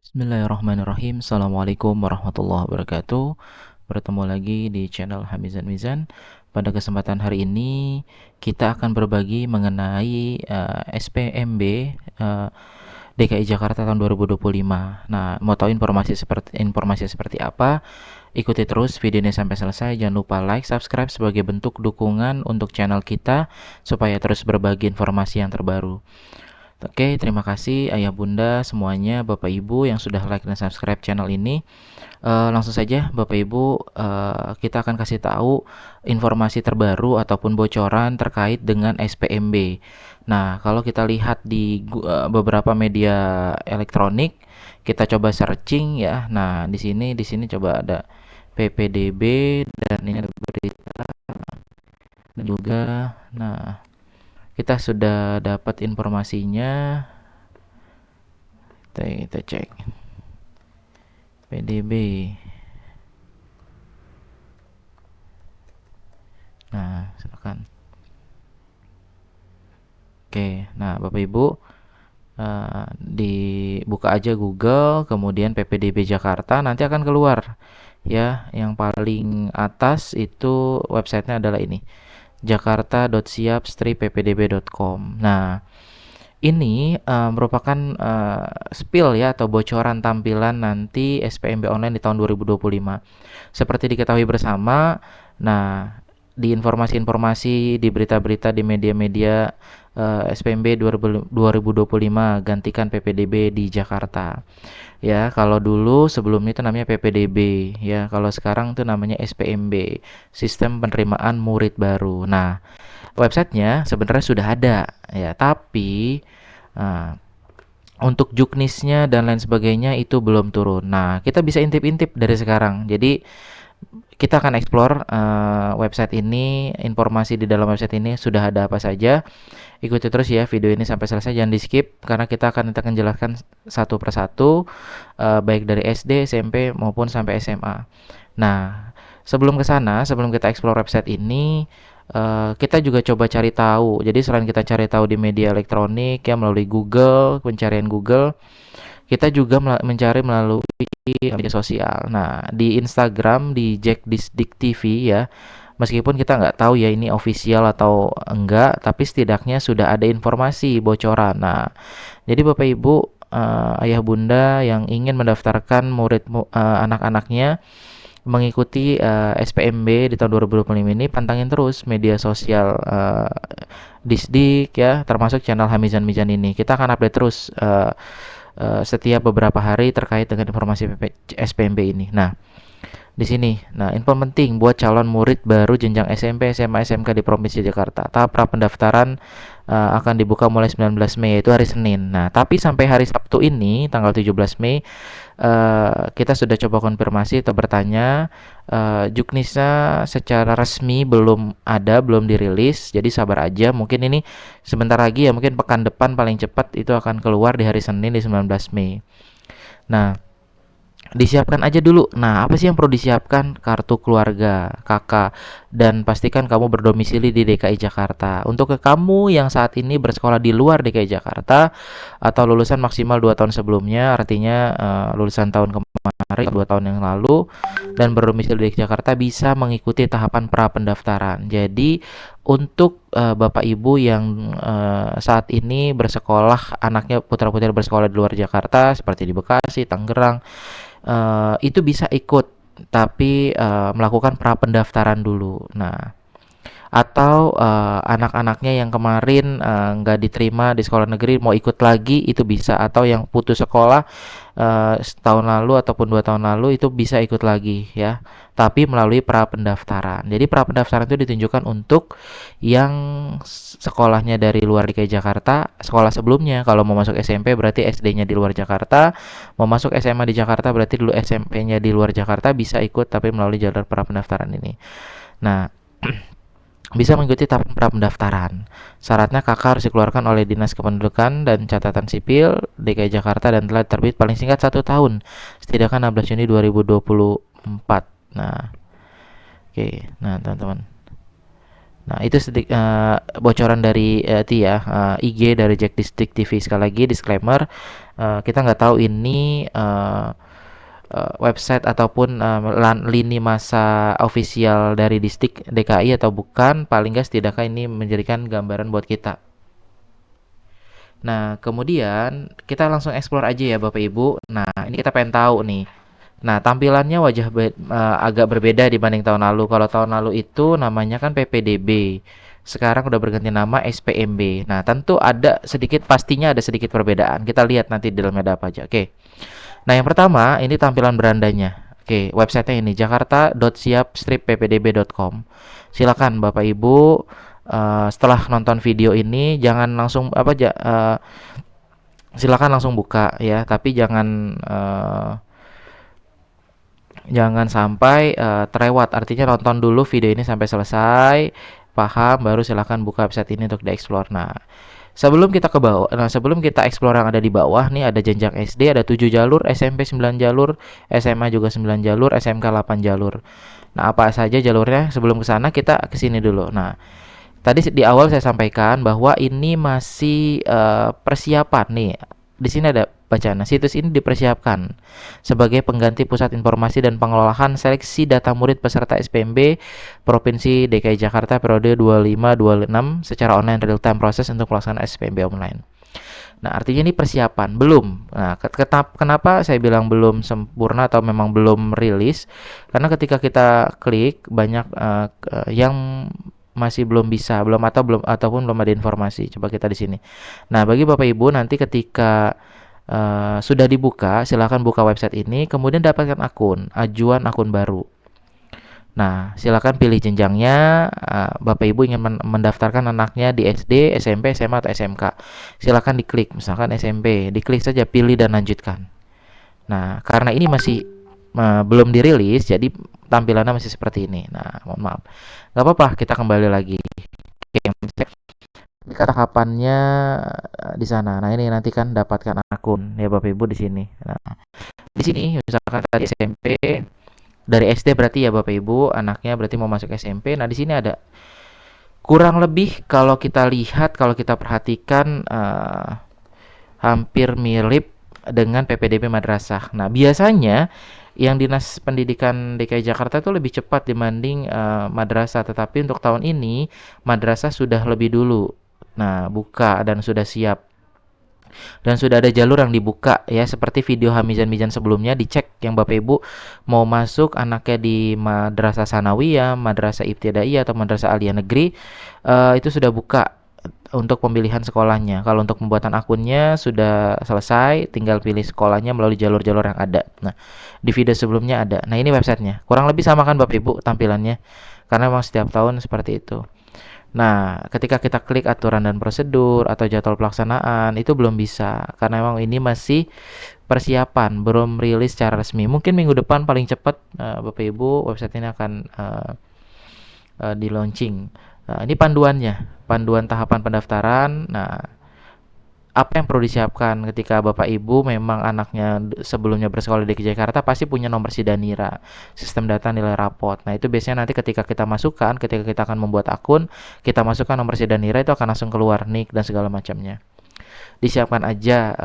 Bismillahirrahmanirrahim. Assalamualaikum warahmatullahi wabarakatuh. Bertemu lagi di channel Hamizan Mizan. Pada kesempatan hari ini kita akan berbagi mengenai SPMB DKI Jakarta tahun 2025. Nah, mau tahu informasi seperti apa? Ikuti terus video ini sampai selesai. Jangan lupa like, subscribe sebagai bentuk dukungan untuk channel kita supaya terus berbagi informasi yang terbaru. Oke, terima kasih ayah bunda semuanya, bapak ibu yang sudah like dan subscribe channel ini. Langsung saja bapak ibu, kita akan kasih tahu informasi terbaru ataupun bocoran terkait dengan SPMB. Nah, kalau kita lihat di beberapa media elektronik, kita coba searching ya. Nah, di sini coba ada PPDB dan ini ada berita dan juga. Nah, kita sudah dapat informasinya. Kita cek PDB. Nah, silakan. Oke, nah Bapak Ibu, dibuka aja Google, kemudian PPDB Jakarta, nanti akan keluar ya. Yang paling atas itu websitenya adalah ini, jakarta.siap-ppdb.com. Nah, ini merupakan spill ya atau bocoran tampilan nanti SPMB online di tahun 2025. Seperti diketahui bersama, nah di informasi-informasi, di berita-berita, di media-media, SPMB 2025 gantikan PPDB di Jakarta. Ya, kalau dulu sebelumnya itu namanya PPDB, ya. Kalau sekarang itu namanya SPMB, Sistem Penerimaan Murid Baru. Nah, websitenya sebenarnya sudah ada, ya, tapi Nah, untuk juknisnya dan lain sebagainya itu belum turun. Nah, kita bisa intip-intip dari sekarang. Jadi, kita akan explore website ini, informasi di dalam website ini sudah ada apa saja. Ikuti terus ya video ini sampai selesai, jangan di-skip karena kita akan jelaskan satu persatu, baik dari SD, SMP maupun sampai SMA. Nah, sebelum ke sana, sebelum kita explore website ini, kita juga coba cari tahu. Jadi selain kita cari tahu di media elektronik ya melalui Google, pencarian Google, kita juga mencari melalui media sosial. Nah, di Instagram di Jack Disdik TV ya. Meskipun kita nggak tahu ya ini official atau enggak, tapi setidaknya sudah ada informasi bocoran. Nah, jadi Bapak Ibu, ayah bunda yang ingin mendaftarkan anak-anaknya mengikuti SPMB di tahun 2025 ini, pantangin terus media sosial Disdik ya, termasuk channel Hamizan Mizan ini. Kita akan update terus setiap beberapa hari terkait dengan informasi SPMB ini. Nah, di sini. Nah, info penting buat calon murid baru jenjang SMP, SMA, SMK di Provinsi Jakarta. Tahap pra-pendaftaran akan dibuka mulai 19 Mei, yaitu hari Senin. Nah, tapi sampai hari Sabtu ini, tanggal 17 Mei, kita sudah coba konfirmasi atau bertanya, juknisnya secara resmi belum ada, belum dirilis. Jadi sabar aja, mungkin ini sebentar lagi ya, mungkin pekan depan paling cepat itu akan keluar di hari Senin di 19 Mei. Nah, disiapkan aja dulu. Nah, apa sih yang perlu disiapkan? Kartu keluarga, kakak, dan pastikan kamu berdomisili di DKI Jakarta. Untuk ke kamu yang saat ini bersekolah di luar DKI Jakarta atau lulusan maksimal 2 tahun sebelumnya, artinya lulusan tahun kemarin 2 tahun yang lalu dan berdomisili di Jakarta bisa mengikuti tahapan pra pendaftaran. Jadi untuk Bapak Ibu yang saat ini bersekolah, anaknya putra-putri bersekolah di luar Jakarta seperti di Bekasi, Tangerang, itu bisa ikut tapi melakukan pra pendaftaran dulu. Nah, atau anak-anaknya yang kemarin nggak diterima di sekolah negeri mau ikut lagi itu bisa, atau yang putus sekolah setahun lalu ataupun 2 tahun lalu itu bisa ikut lagi ya, tapi melalui pra pendaftaran. Jadi pra pendaftaran itu ditunjukkan untuk yang sekolahnya dari luar DKI Jakarta, sekolah sebelumnya. Kalau mau masuk SMP berarti SD-nya di luar Jakarta, mau masuk SMA di Jakarta berarti dulu SMP-nya di luar Jakarta, bisa ikut tapi melalui jalur pra pendaftaran ini. Nah, bisa mengikuti tahap pra pendaftaran. Syaratnya kakak harus dikeluarkan oleh Dinas Kependudukan dan Catatan Sipil DKI Jakarta dan telah terbit paling singkat 1 tahun, setidaknya 16 Juni 2024. Nah, oke. Nah, teman-teman. Nah, itu bocoran dari Tia, IG dari Jack District TV. Sekali lagi disclaimer, kita nggak tahu ini website ataupun lini masa official dari Distrik DKI atau bukan. Paling nggak setidaknya ini menjadikan gambaran buat kita. Nah, kemudian kita langsung explore aja ya Bapak Ibu. Nah, ini kita pengen tahu nih. Nah, tampilannya agak berbeda dibanding tahun lalu. Kalau tahun lalu itu namanya kan PPDB. Sekarang udah berganti nama SPMB. Nah, tentu pastinya ada sedikit perbedaan. Kita lihat nanti di dalamnya ada apa aja. Oke. Nah, yang pertama ini tampilan berandanya. Oke, websitenya ini jakarta.siap-ppdb.com. Silakan Bapak Ibu, setelah nonton video ini jangan langsung silakan langsung buka ya, tapi jangan sampai terlewat. Artinya nonton dulu video ini sampai selesai, paham, baru silakan buka website ini untuk dieksplor. Nah, sebelum kita explore yang ada di bawah nih, ada jenjang SD ada 7 jalur, SMP 9 jalur, SMA juga 9 jalur, SMK 8 jalur. Nah, apa saja jalurnya? Sebelum ke sana kita ke sini dulu. Nah, tadi di awal saya sampaikan bahwa ini masih persiapan nih. Di sini ada bacaan. Situs ini dipersiapkan sebagai pengganti Pusat Informasi dan Pengelolaan Seleksi Data Murid Peserta SPMB Provinsi DKI Jakarta periode 25-26 secara online real time proses untuk pelaksanaan SPMB online. Nah, artinya ini persiapan, belum. Nah, kenapa saya bilang belum sempurna atau memang belum rilis? Karena ketika kita klik banyak yang masih belum bisa, ataupun belum ada informasi. Coba kita di sini. Nah, bagi Bapak Ibu nanti ketika sudah dibuka, silakan buka website ini, kemudian dapatkan ajuan akun baru. Nah, silakan pilih jenjangnya. Bapak Ibu ingin mendaftarkan anaknya di SD, SMP, SMA atau SMK. Silakan diklik, misalkan SMP, diklik saja pilih dan lanjutkan. Nah, karena ini masih belum dirilis, jadi tampilannya masih seperti ini. Nah, mohon maaf. Gak apa-apa, kita kembali lagi. Oke, kata kapannya di sana. Nah, ini nanti kan dapatkan akun ya Bapak Ibu di sini. Nah, di sini misalkan tadi SMP, dari SD berarti ya Bapak Ibu, anaknya berarti mau masuk SMP. Nah, di sini ada kurang lebih kalau kita perhatikan hampir mirip dengan PPDB madrasah. Nah, biasanya yang Dinas Pendidikan DKI Jakarta itu lebih cepat dibanding madrasah, tetapi untuk tahun ini madrasah sudah lebih dulu. Nah, buka dan sudah siap. Dan sudah ada jalur yang dibuka ya, seperti video Hamizan sebelumnya. Dicek yang Bapak Ibu mau masuk anaknya di Madrasah Sanawiyah, Madrasah Ibtidaiyah atau Madrasah Aliyah Negeri, itu sudah buka untuk pemilihan sekolahnya. Kalau untuk pembuatan akunnya sudah selesai, tinggal pilih sekolahnya melalui jalur-jalur yang ada. Nah, di video sebelumnya ada. Nah, ini websitenya. Kurang lebih sama kan Bapak Ibu tampilannya, karena memang setiap tahun seperti itu. Nah, ketika kita klik aturan dan prosedur atau jadwal pelaksanaan, itu belum bisa karena memang ini masih persiapan, belum rilis secara resmi. Mungkin minggu depan paling cepat Bapak Ibu website ini akan di launching. Nah, ini panduan tahapan pendaftaran. Nah, apa yang perlu disiapkan ketika Bapak Ibu memang anaknya sebelumnya bersekolah di DKI Jakarta, pasti punya nomor SIDANIRA, sistem data nilai rapot. Nah, itu biasanya nanti ketika kita akan membuat akun, kita masukkan nomor SIDANIRA, itu akan langsung keluar NIK dan segala macamnya. Disiapkan aja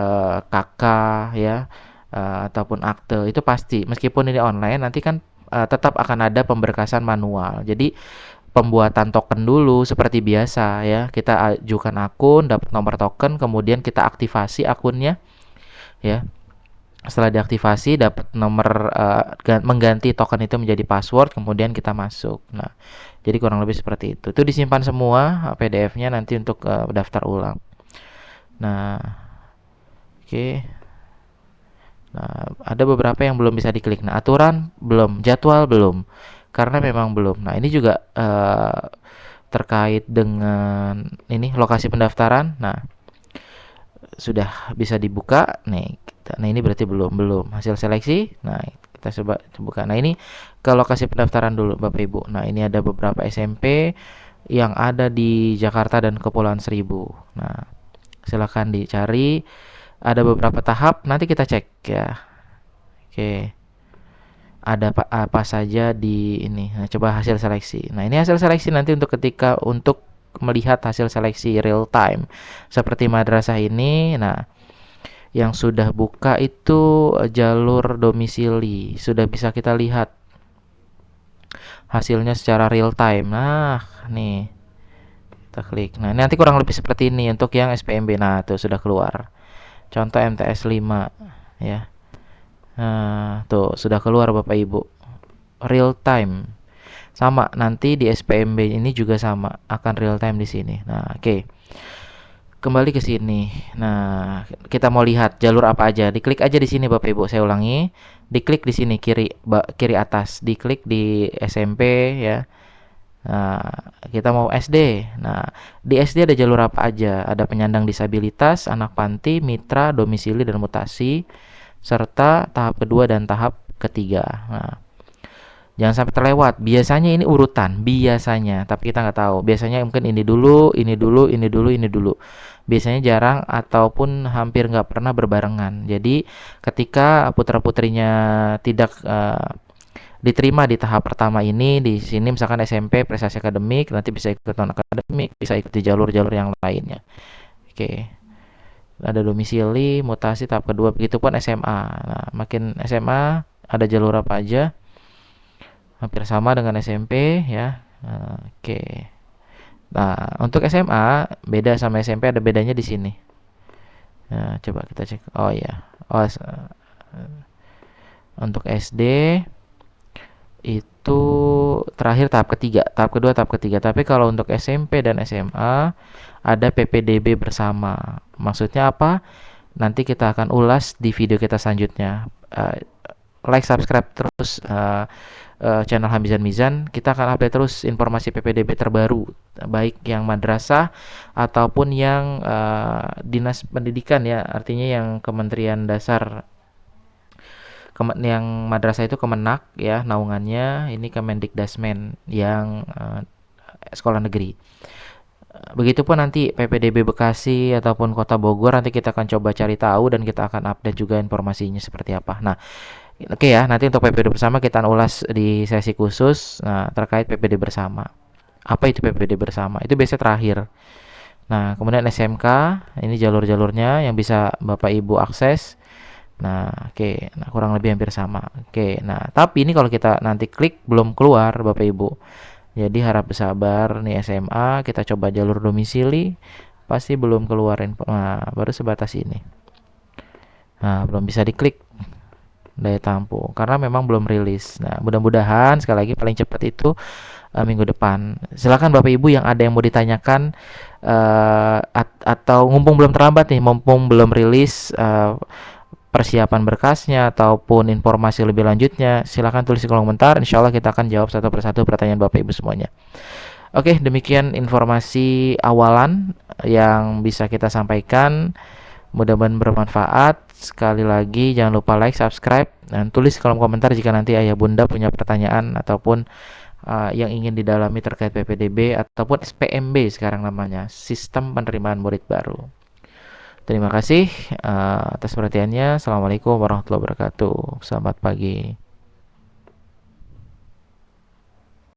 KK ya, ataupun akte, itu pasti. Meskipun ini online, nanti kan tetap akan ada pemberkasan manual. Jadi pembuatan token dulu seperti biasa ya. Kita ajukan akun, dapat nomor token, kemudian kita aktifasi akunnya ya. Setelah diaktifasi dapat nomor mengganti token itu menjadi password, kemudian kita masuk. Nah, jadi kurang lebih seperti itu. Itu disimpan semua PDF-nya nanti untuk daftar ulang. Nah, oke. Nah, ada beberapa yang belum bisa diklik. Nah, aturan belum, jadwal belum. Karena memang belum. Nah, ini juga terkait dengan ini lokasi pendaftaran. Nah, sudah bisa dibuka. Nih, nah ini berarti belum hasil seleksi. Nah, kita coba buka. Nah, ini ke lokasi pendaftaran dulu Bapak Ibu. Nah, ini ada beberapa SMP yang ada di Jakarta dan Kepulauan Seribu. Nah, silakan dicari. Ada beberapa tahap, nanti kita cek ya. Oke. ada apa saja di ini. Nah, coba hasil seleksi. Nah, ini hasil seleksi nanti untuk melihat hasil seleksi real time. Seperti madrasah ini, nah yang sudah buka itu jalur domisili. Sudah bisa kita lihat hasilnya secara real time. Nah, nih kita klik. Nah, ini nanti kurang lebih seperti ini untuk yang SPMB. Nah, tuh sudah keluar. Contoh MTS 5 ya. Nah, tuh sudah keluar Bapak Ibu. Real time. Sama, nanti di SPMB ini juga sama, akan real time di sini. Nah, oke. Kembali ke sini. Nah, kita mau lihat jalur apa aja. Diklik aja di sini Bapak Ibu. Saya ulangi. Diklik di sini kiri atas. Diklik di SMP ya. Nah, kita mau SD. Nah, di SD ada jalur apa aja? Ada penyandang disabilitas, anak panti, mitra, domisili dan mutasi, serta tahap kedua dan tahap ketiga. Nah, jangan sampai terlewat. Biasanya ini urutan, biasanya, tapi kita nggak tahu. Biasanya mungkin ini dulu, ini dulu, ini dulu, ini dulu. Biasanya jarang ataupun hampir nggak pernah berbarengan. Jadi ketika putra-putrinya tidak diterima di tahap pertama ini, di sini misalkan SMP prestasi akademik, nanti bisa ikut non akademik, bisa ikut di jalur-jalur yang lainnya. Oke. Ada domisili, mutasi tahap kedua, begitupun SMA. Nah, makin SMA ada jalur apa aja? Hampir sama dengan SMP ya. Oke. Nah, untuk SMA beda sama SMP, ada bedanya di sini. Nah, coba kita cek. Oh ya. Oh, untuk SD itu terakhir tahap ketiga, tahap kedua, tahap ketiga. Tapi kalau untuk SMP dan SMA ada PPDB bersama. Maksudnya apa? Nanti kita akan ulas di video kita selanjutnya. Like, subscribe terus channel Hamizan Mizan. Kita akan update terus informasi PPDB terbaru, baik yang madrasah ataupun yang dinas pendidikan ya, artinya yang Kementerian Dasar. Yang madrasah itu Kemenak ya naungannya, ini Kemendikdasmen yang sekolah negeri. Begitupun nanti PPDB Bekasi ataupun Kota Bogor, nanti kita akan coba cari tahu dan kita akan update juga informasinya seperti apa. Nah, oke ya, nanti untuk PPD bersama kita ulas di sesi khusus terkait PPD bersama. Apa itu PPD bersama? Itu biasanya terakhir. Nah, kemudian SMK, ini jalur-jalurnya yang bisa Bapak Ibu akses. Nah, oke. Nah, kurang lebih hampir sama. Oke. Nah, tapi ini kalau kita nanti klik belum keluar Bapak Ibu. Jadi harap bersabar nih SMA, kita coba jalur domisili, pasti belum keluarin. Nah, baru sebatas ini. Nah, belum bisa diklik daya tampung karena memang belum rilis. Nah, mudah-mudahan sekali lagi paling cepat itu minggu depan. Silakan Bapak Ibu yang ada yang mau ditanyakan atau mumpung belum terlambat nih, mumpung belum rilis persiapan berkasnya ataupun informasi lebih lanjutnya, silakan tulis di kolom komentar. Insya Allah kita akan jawab satu persatu pertanyaan Bapak Ibu semuanya. Oke, demikian informasi awalan yang bisa kita sampaikan. Mudah-mudahan bermanfaat. Sekali lagi jangan lupa like, subscribe, dan tulis di kolom komentar jika nanti ayah bunda punya pertanyaan ataupun yang ingin didalami terkait PPDB ataupun SPMB sekarang namanya, Sistem Penerimaan Murid Baru. Terima kasih atas perhatiannya. Assalamualaikum warahmatullahi wabarakatuh. Selamat pagi.